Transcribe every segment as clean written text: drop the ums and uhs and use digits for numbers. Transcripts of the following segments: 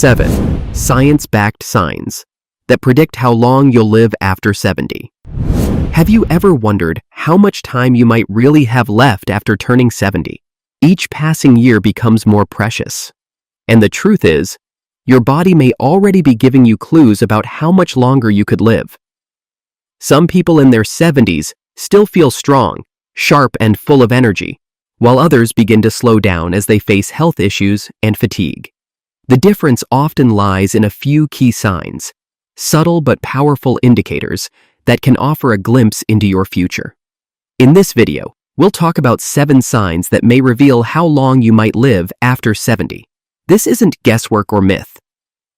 7. Science-backed signs that predict how long you'll live after 70. Have you ever wondered how much time you might really have left after turning 70? Each passing year becomes more precious. And the truth is, your body may already be giving you clues about how much longer you could live. Some people in their 70s still feel strong, sharp, and full of energy, while others begin to slow down as they face health issues and fatigue. The difference often lies in a few key signs, subtle but powerful indicators that can offer a glimpse into your future. In this video, we'll talk about 7 signs that may reveal how long you might live after 70. This isn't guesswork or myth.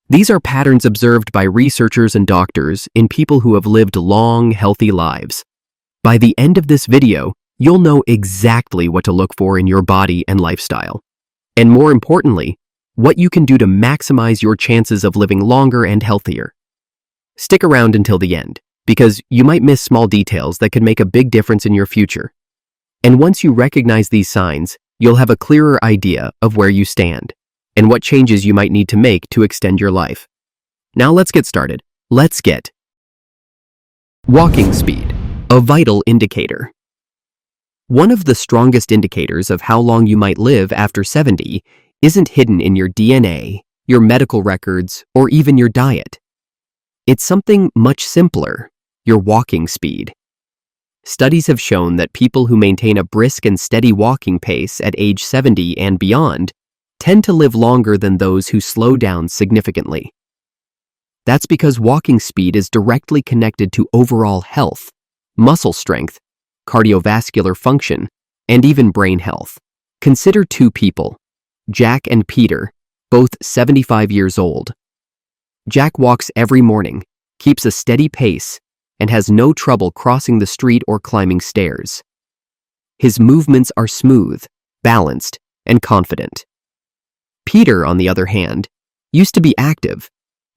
These are patterns observed by researchers and doctors in people who have lived long, healthy lives. By the end of this video, you'll know exactly what to look for in your body and lifestyle. And more importantly, what you can do to maximize your chances of living longer and healthier. Stick around until the end, because you might miss small details that could make a big difference in your future. And once you recognize these signs, you'll have a clearer idea of where you stand and what changes you might need to make to extend your life. Now let's get started. Let's get walking speed, a vital indicator. One of the strongest indicators of how long you might live after 70 isn't hidden in your DNA, your medical records, or even your diet. It's something much simpler, your walking speed. Studies have shown that people who maintain a brisk and steady walking pace at age 70 and beyond tend to live longer than those who slow down significantly. That's because walking speed is directly connected to overall health, muscle strength, cardiovascular function, and even brain health. Consider 2 people, Jack and Peter, both 75 years old. Jack walks every morning, keeps a steady pace, and has no trouble crossing the street or climbing stairs. His movements are smooth, balanced, and confident. Peter, on the other hand, used to be active,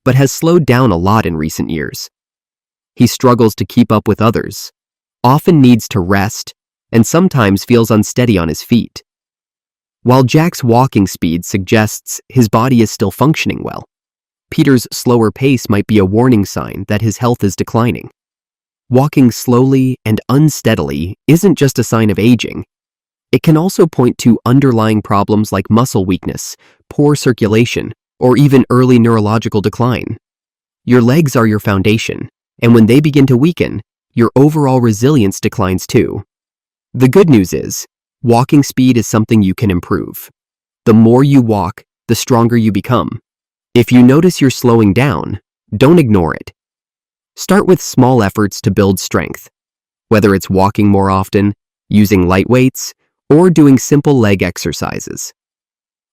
but has slowed down a lot in recent years. He struggles to keep up with others, often needs to rest, and sometimes feels unsteady on his feet. While Jack's walking speed suggests his body is still functioning well, Peter's slower pace might be a warning sign that his health is declining. Walking slowly and unsteadily isn't just a sign of aging. It can also point to underlying problems like muscle weakness, poor circulation, or even early neurological decline. Your legs are your foundation, and when they begin to weaken, your overall resilience declines too. The good news is, walking speed is something you can improve. The more you walk, the stronger you become. If you notice you're slowing down, don't ignore it. Start with small efforts to build strength, whether it's walking more often, using light weights, or doing simple leg exercises.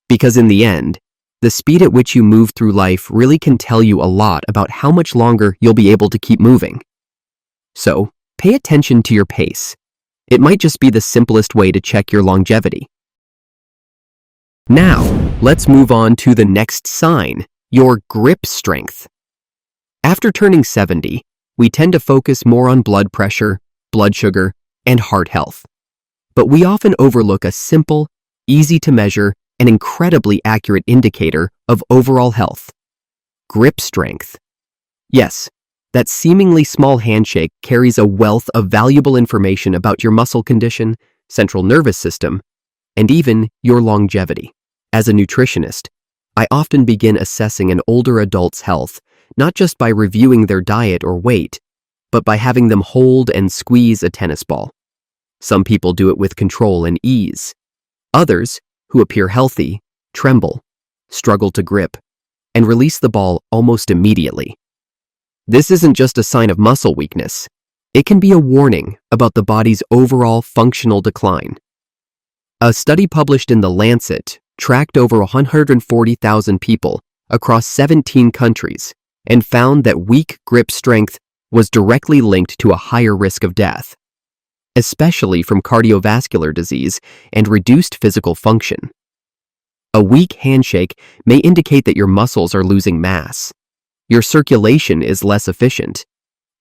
Because in the end, the speed at which you move through life really can tell you a lot about how much longer you'll be able to keep moving. So, pay attention to your pace. It might just be the simplest way to check your longevity. Now, let's move on to the next sign, your grip strength. After turning 70, we tend to focus more on blood pressure, blood sugar, and heart health. But we often overlook a simple, easy-to-measure, and incredibly accurate indicator of overall health: grip strength. Yes, that seemingly small handshake carries a wealth of valuable information about your muscle condition, central nervous system, and even your longevity. As a nutritionist, I often begin assessing an older adult's health not just by reviewing their diet or weight, but by having them hold and squeeze a tennis ball. Some people do it with control and ease. Others, who appear healthy, tremble, struggle to grip, and release the ball almost immediately. This isn't just a sign of muscle weakness. It can be a warning about the body's overall functional decline. A study published in The Lancet tracked over 140,000 people across 17 countries and found that weak grip strength was directly linked to a higher risk of death, especially from cardiovascular disease and reduced physical function. A weak handshake may indicate that your muscles are losing mass, your circulation is less efficient,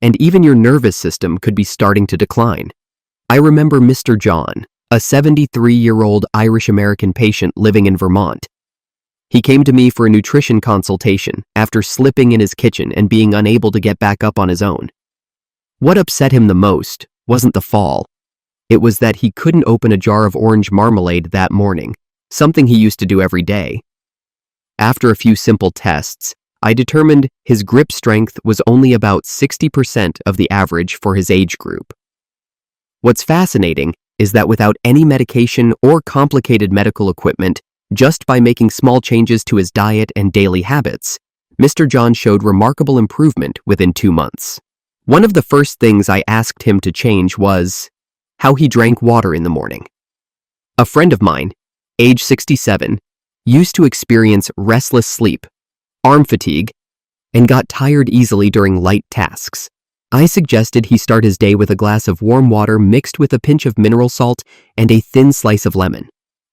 and even your nervous system could be starting to decline. I remember Mr. John, a 73-year-old Irish-American patient living in Vermont. He came to me for a nutrition consultation after slipping in his kitchen and being unable to get back up on his own. What upset him the most wasn't the fall. It was that he couldn't open a jar of orange marmalade that morning, something he used to do every day. After a few simple tests, I determined his grip strength was only about 60% of the average for his age group. What's fascinating is that without any medication or complicated medical equipment, just by making small changes to his diet and daily habits, Mr. John showed remarkable improvement within 2 months. One of the first things I asked him to change was how he drank water in the morning. A friend of mine, age 67, used to experience restless sleep, arm fatigue, and got tired easily during light tasks. I suggested he start his day with a glass of warm water mixed with a pinch of mineral salt and a thin slice of lemon.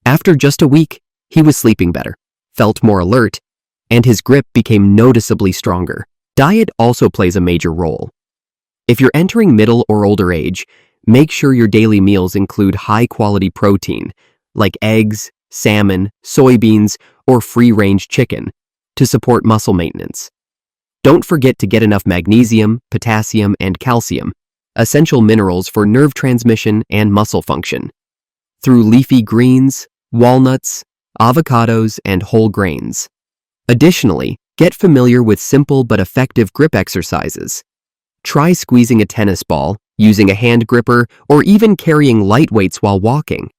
After just a week, he was sleeping better, felt more alert, and his grip became noticeably stronger. Diet also plays a major role. If you're entering middle or older age, make sure your daily meals include high-quality protein, like eggs, salmon, soybeans, or free-range chicken, to support muscle maintenance. Don't forget to get enough magnesium, potassium, and calcium, essential minerals for nerve transmission and muscle function, through leafy greens, walnuts, avocados, and whole grains. Additionally, get familiar with simple but effective grip exercises. Try squeezing a tennis ball, using a hand gripper, or even carrying light weights while walking.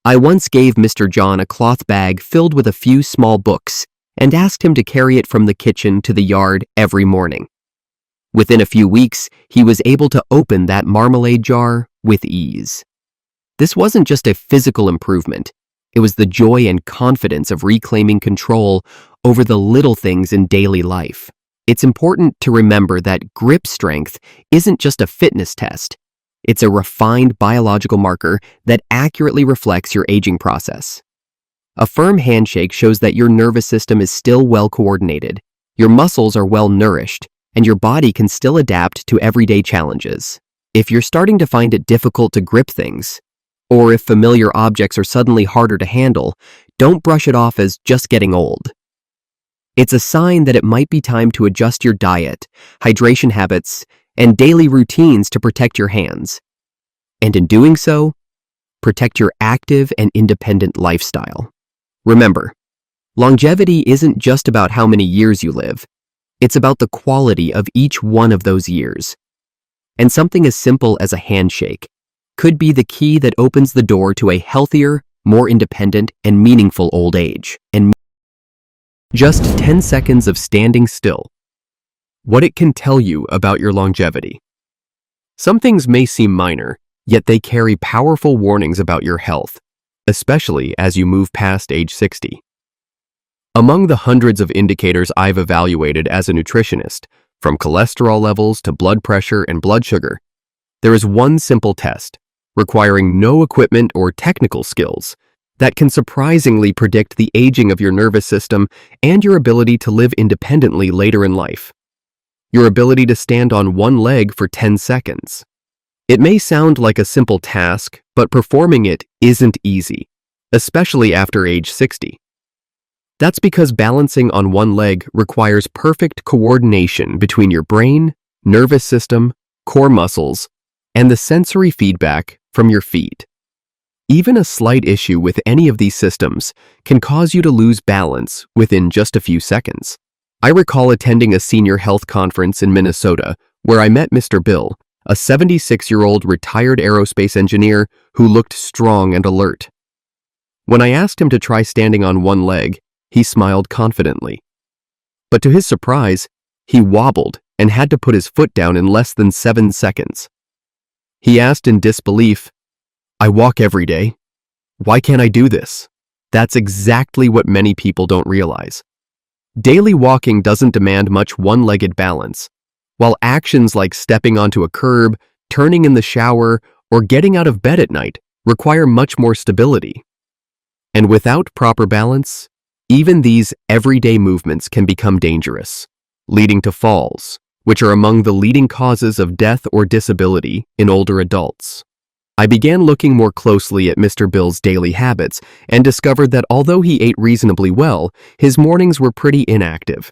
I once gave Mr. John a cloth bag filled with a few small books and asked him to carry it from the kitchen to the yard every morning. Within a few weeks, he was able to open that marmalade jar with ease. This wasn't just a physical improvement. It was the joy and confidence of reclaiming control over the little things in daily life. It's important to remember that grip strength isn't just a fitness test. It's a refined biological marker that accurately reflects your aging process. A firm handshake shows that your nervous system is still well coordinated, your muscles are well nourished, and your body can still adapt to everyday challenges. If you're starting to find it difficult to grip things, or if familiar objects are suddenly harder to handle, don't brush it off as just getting old. It's a sign that it might be time to adjust your diet, hydration habits, and daily routines to protect your hands. And in doing so, protect your active and independent lifestyle. Remember, longevity isn't just about how many years you live. It's about the quality of each one of those years. And something as simple as a handshake could be the key that opens the door to a healthier, more independent, and meaningful old age. And just 10 seconds of standing still. What it can tell you about your longevity. Some things may seem minor, yet they carry powerful warnings about your health, especially as you move past age 60. Among the hundreds of indicators I've evaluated as a nutritionist, from cholesterol levels to blood pressure and blood sugar, there is one simple test, requiring no equipment or technical skills, that can surprisingly predict the aging of your nervous system and your ability to live independently later in life. Your ability to stand on one leg for 10 seconds. It may sound like a simple task, but performing it isn't easy, especially after age 60. That's because balancing on one leg requires perfect coordination between your brain, nervous system, core muscles, and the sensory feedback from your feet. Even a slight issue with any of these systems can cause you to lose balance within just a few seconds. I recall attending a senior health conference in Minnesota where I met Mr. Bill, a 76-year-old retired aerospace engineer who looked strong and alert. When I asked him to try standing on one leg, he smiled confidently. But to his surprise, he wobbled and had to put his foot down in less than 7 seconds. He asked in disbelief, "I walk every day. Why can't I do this?" That's exactly what many people don't realize. Daily walking doesn't demand much one-legged balance, while actions like stepping onto a curb, turning in the shower, or getting out of bed at night require much more stability. And without proper balance, even these everyday movements can become dangerous, leading to falls, which are among the leading causes of death or disability in older adults. I began looking more closely at Mr. Bill's daily habits and discovered that although he ate reasonably well, his mornings were pretty inactive.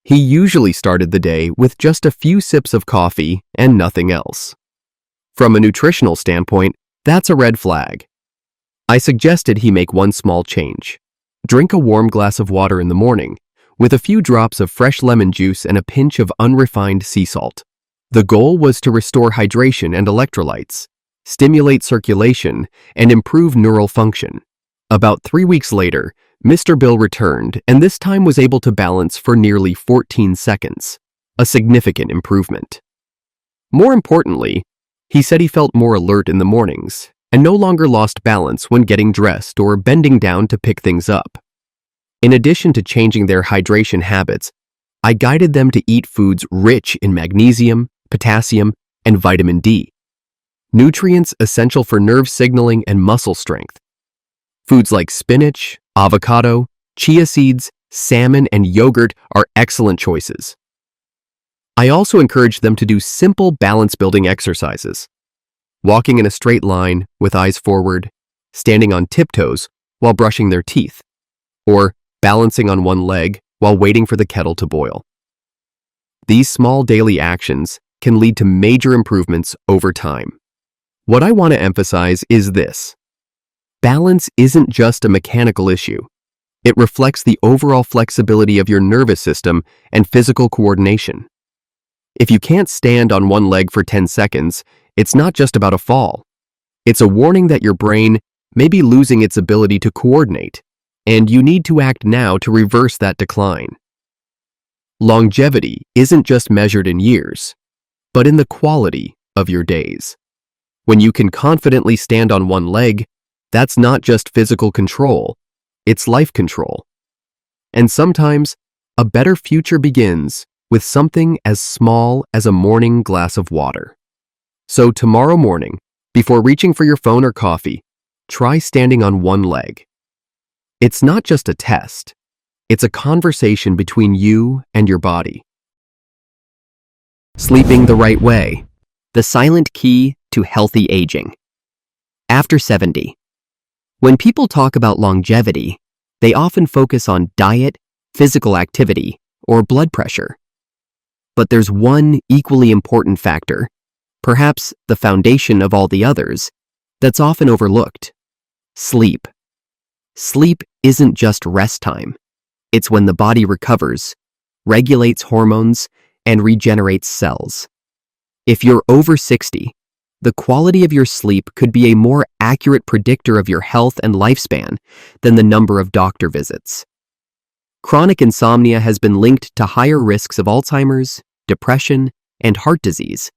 He usually started the day with just a few sips of coffee and nothing else. From a nutritional standpoint, that's a red flag. I suggested he make one small change. Drink a warm glass of water in the morning, with a few drops of fresh lemon juice and a pinch of unrefined sea salt. The goal was to restore hydration and electrolytes, stimulate circulation, and improve neural function. About 3 weeks later, Mr. Bill returned and this time was able to balance for nearly 14 seconds, a significant improvement. More importantly, he said he felt more alert in the mornings and no longer lost balance when getting dressed or bending down to pick things up. In addition to changing their hydration habits, I guided them to eat foods rich in magnesium, potassium, and vitamin D, nutrients essential for nerve signaling and muscle strength. Foods like spinach, avocado, chia seeds, salmon, and yogurt are excellent choices. I also encouraged them to do simple balance-building exercises. Walking in a straight line with eyes forward, standing on tiptoes while brushing their teeth, or balancing on one leg while waiting for the kettle to boil. These small daily actions can lead to major improvements over time. What I want to emphasize is this. Balance isn't just a mechanical issue. It reflects the overall flexibility of your nervous system and physical coordination. If you can't stand on one leg for 10 seconds, it's not just about a fall. It's a warning that your brain may be losing its ability to coordinate, and you need to act now to reverse that decline. Longevity isn't just measured in years, but in the quality of your days. When you can confidently stand on one leg, that's not just physical control, it's life control. And sometimes, a better future begins with something as small as a morning glass of water. So tomorrow morning, before reaching for your phone or coffee, try standing on one leg. It's not just a test, it's a conversation between you and your body. Sleeping the right way, the silent key to healthy aging. After 70. When people talk about longevity, they often focus on diet, physical activity, or blood pressure. But there's one equally important factor, perhaps the foundation of all the others, that's often overlooked: sleep. Sleep isn't just rest time. It's when the body recovers, regulates hormones, and regenerates cells. If you're over 60, the quality of your sleep could be a more accurate predictor of your health and lifespan than the number of doctor visits. Chronic insomnia has been linked to higher risks of Alzheimer's, depression, and heart disease,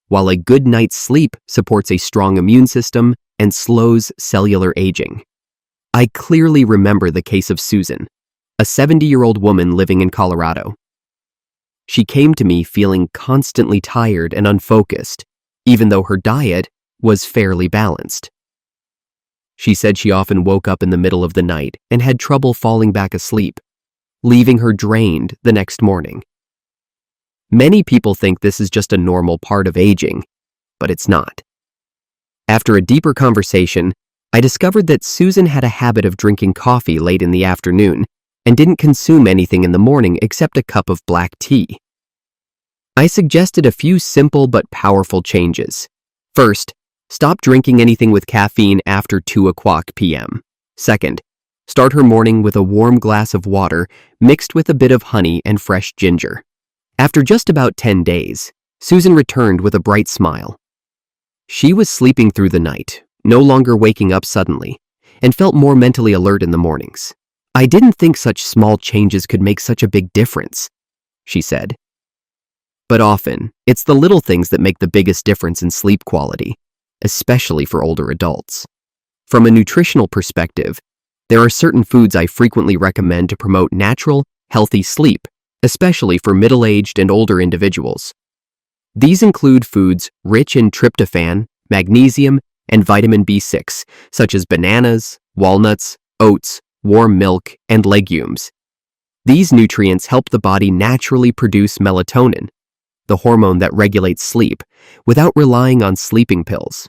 while a good night's sleep supports a strong immune system and slows cellular aging. I clearly remember the case of Susan, a 70-year-old woman living in Colorado. She came to me feeling constantly tired and unfocused, even though her diet was fairly balanced. She said she often woke up in the middle of the night and had trouble falling back asleep, leaving her drained the next morning. Many people think this is just a normal part of aging, but it's not. After a deeper conversation, I discovered that Susan had a habit of drinking coffee late in the afternoon and didn't consume anything in the morning except a cup of black tea. I suggested a few simple but powerful changes. First, stop drinking anything with caffeine after 2:00 p.m. Second, start her morning with a warm glass of water mixed with a bit of honey and fresh ginger. After just about 10 days, Susan returned with a bright smile. She was sleeping through the night, no longer waking up suddenly, and felt more mentally alert in the mornings. "I didn't think such small changes could make such a big difference," she said. But often, it's the little things that make the biggest difference in sleep quality, especially for older adults. From a nutritional perspective, there are certain foods I frequently recommend to promote natural, healthy sleep, especially for middle-aged and older individuals. These include foods rich in tryptophan, magnesium, and vitamin B6, such as bananas, walnuts, oats, warm milk, and legumes. These nutrients help the body naturally produce melatonin, the hormone that regulates sleep, without relying on sleeping pills.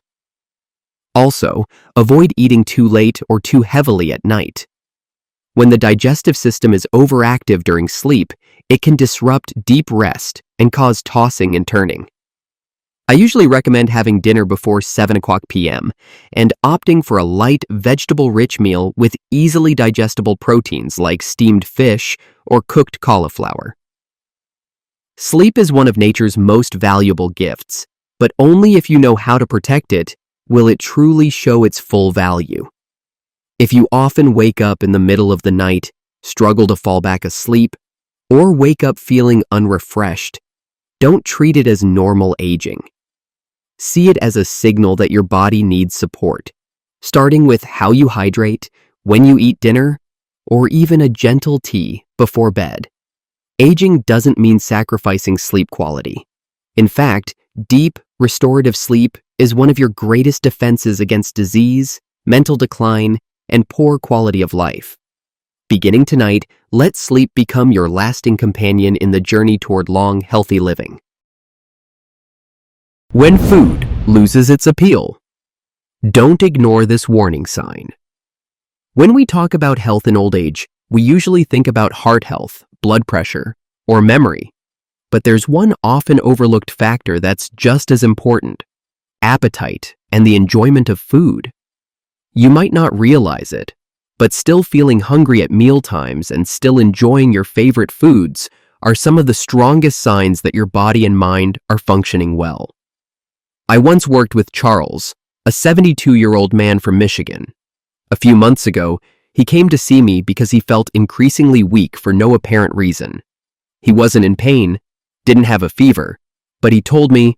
Also, avoid eating too late or too heavily at night. When the digestive system is overactive during sleep, it can disrupt deep rest and cause tossing and turning. I usually recommend having dinner before 7 o'clock p.m. and opting for a light, vegetable-rich meal with easily digestible proteins like steamed fish or cooked cauliflower. Sleep is one of nature's most valuable gifts, but only if you know how to protect it will it truly show its full value. If you often wake up in the middle of the night, struggle to fall back asleep, or wake up feeling unrefreshed, don't treat it as normal aging. See it as a signal that your body needs support, starting with how you hydrate, when you eat dinner, or even a gentle tea before bed. Aging doesn't mean sacrificing sleep quality. In fact, deep, restorative sleep is one of your greatest defenses against disease, mental decline, and poor quality of life. Beginning tonight, let sleep become your lasting companion in the journey toward long, healthy living. When food loses its appeal, don't ignore this warning sign. When we talk about health in old age, we usually think about heart health, blood pressure, or memory. But there's one often overlooked factor that's just as important: appetite and the enjoyment of food. You might not realize it, but still feeling hungry at meal times and still enjoying your favorite foods are some of the strongest signs that your body and mind are functioning well. I once worked with Charles, a 72-year-old man from Michigan. A few months ago, he came to see me because he felt increasingly weak for no apparent reason. He wasn't in pain, didn't have a fever, but he told me,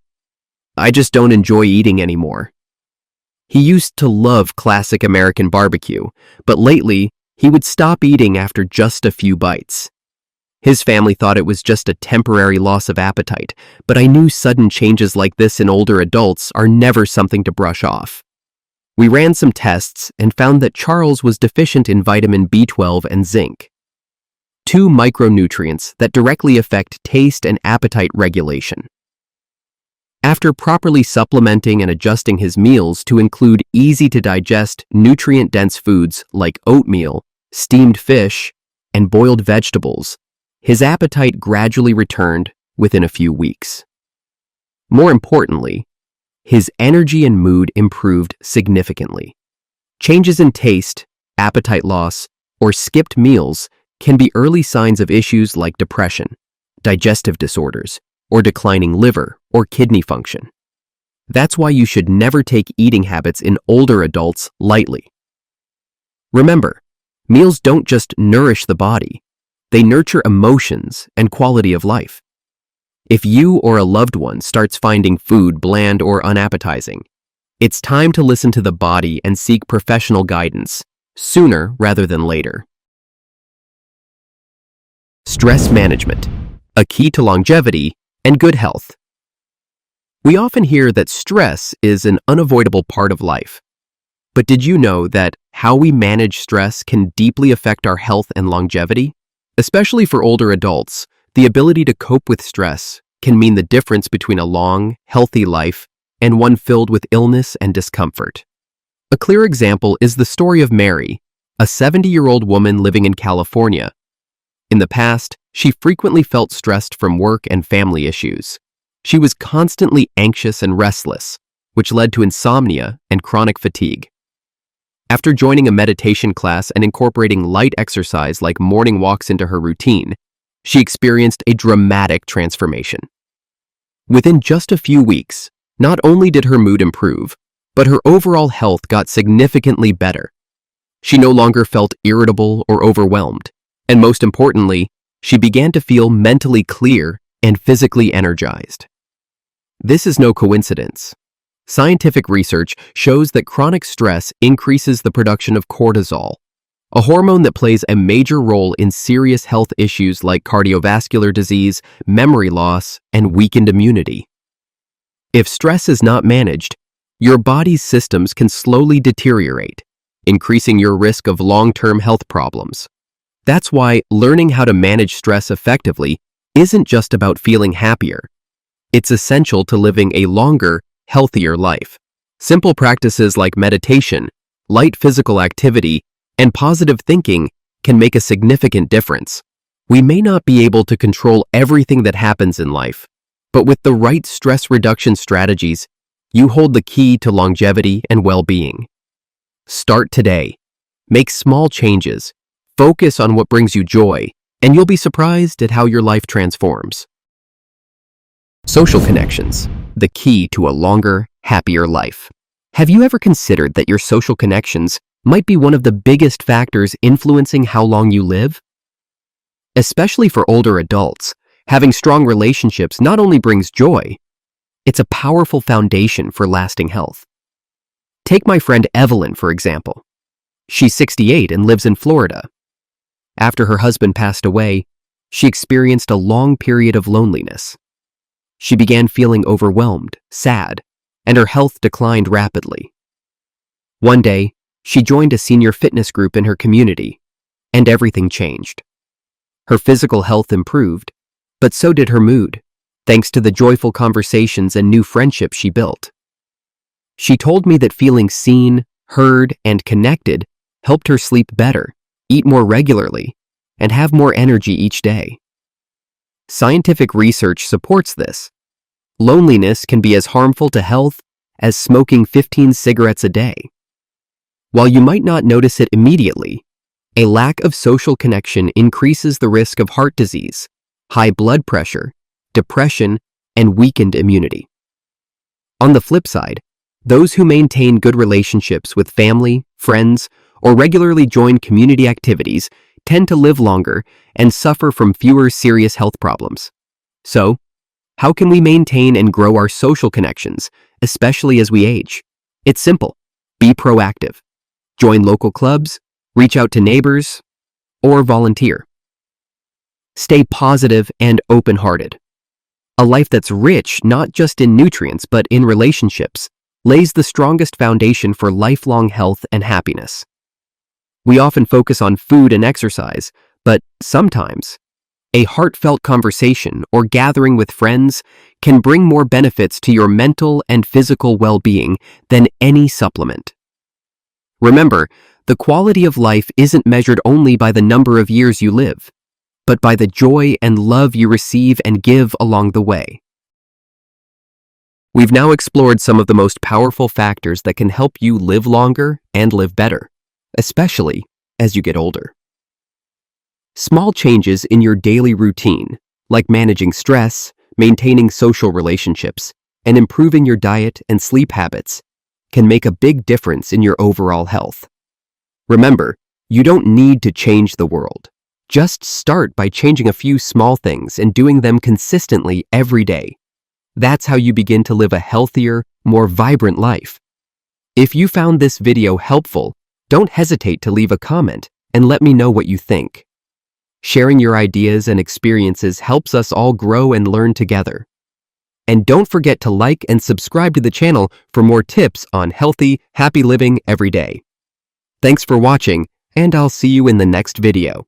"I just don't enjoy eating anymore." He used to love classic American barbecue, but lately, he would stop eating after just a few bites. His family thought it was just a temporary loss of appetite, but I knew sudden changes like this in older adults are never something to brush off. We ran some tests and found that Charles was deficient in vitamin B12 and zinc, two micronutrients that directly affect taste and appetite regulation. After properly supplementing and adjusting his meals to include easy-to-digest, nutrient-dense foods like oatmeal, steamed fish, and boiled vegetables, his appetite gradually returned within a few weeks. More importantly, his energy and mood improved significantly. Changes in taste, appetite loss, or skipped meals can be early signs of issues like depression, digestive disorders, or declining liver or kidney function. That's why you should never take eating habits in older adults lightly. Remember, meals don't just nourish the body, they nurture emotions and quality of life. If you or a loved one starts finding food bland or unappetizing, it's time to listen to the body and seek professional guidance sooner rather than later. Stress management, a key to longevity and good health. We often hear that stress is an unavoidable part of life. But did you know that how we manage stress can deeply affect our health and longevity? Especially for older adults, the ability to cope with stress can mean the difference between a long, healthy life and one filled with illness and discomfort. A clear example is the story of Mary, a 70-year-old woman living in California. In the past, she frequently felt stressed from work and family issues. She was constantly anxious and restless, which led to insomnia and chronic fatigue. After joining a meditation class and incorporating light exercise like morning walks into her routine, she experienced a dramatic transformation. Within just a few weeks, not only did her mood improve, but her overall health got significantly better. She no longer felt irritable or overwhelmed, and most importantly, she began to feel mentally clear and physically energized. This is no coincidence. Scientific research shows that chronic stress increases the production of cortisol, a hormone that plays a major role in serious health issues like cardiovascular disease, memory loss, and weakened immunity. If stress is not managed, your body's systems can slowly deteriorate, increasing your risk of long-term health problems. That's why learning how to manage stress effectively isn't just about feeling happier. It's essential to living a longer, healthier life. Simple practices like meditation, light physical activity, and positive thinking can make a significant difference. We may not be able to control everything that happens in life, but with the right stress reduction strategies, you hold the key to longevity and well-being. Start today. Make small changes. Focus on what brings you joy, and you'll be surprised at how your life transforms. Social connections, the key to a longer, happier life. Have you ever considered that your social connections might be one of the biggest factors influencing how long you live? Especially for older adults, having strong relationships not only brings joy, it's a powerful foundation for lasting health. Take my friend Evelyn, for example. She's 68 and lives in Florida. After her husband passed away, she experienced a long period of loneliness. She began feeling overwhelmed, sad, and her health declined rapidly. One day, she joined a senior fitness group in her community, and everything changed. Her physical health improved, but so did her mood, thanks to the joyful conversations and new friendships she built. She told me that feeling seen, heard, and connected helped her sleep better, eat more regularly, and have more energy each day. Scientific research supports this. Loneliness can be as harmful to health as smoking 15 cigarettes a day. While you might not notice it immediately, a lack of social connection increases the risk of heart disease, high blood pressure, depression, and weakened immunity. On the flip side, those who maintain good relationships with family, friends, or regularly join community activities tend to live longer and suffer from fewer serious health problems. So, how can we maintain and grow our social connections, especially as we age? It's simple. Be proactive. Join local clubs, reach out to neighbors, or volunteer. Stay positive and open-hearted. A life that's rich not just in nutrients but in relationships lays the strongest foundation for lifelong health and happiness. We often focus on food and exercise, but sometimes a heartfelt conversation or gathering with friends can bring more benefits to your mental and physical well-being than any supplement. Remember, the quality of life isn't measured only by the number of years you live, but by the joy and love you receive and give along the way. We've now explored some of the most powerful factors that can help you live longer and live better, especially as you get older. Small changes in your daily routine, like managing stress, maintaining social relationships, and improving your diet and sleep habits, can make a big difference in your overall health. Remember, you don't need to change the world. Just start by changing a few small things and doing them consistently every day. That's how you begin to live a healthier, more vibrant life. If you found this video helpful, don't hesitate to leave a comment and let me know what you think. Sharing your ideas and experiences helps us all grow and learn together. And don't forget to like and subscribe to the channel for more tips on healthy, happy living every day. Thanks for watching, and I'll see you in the next video.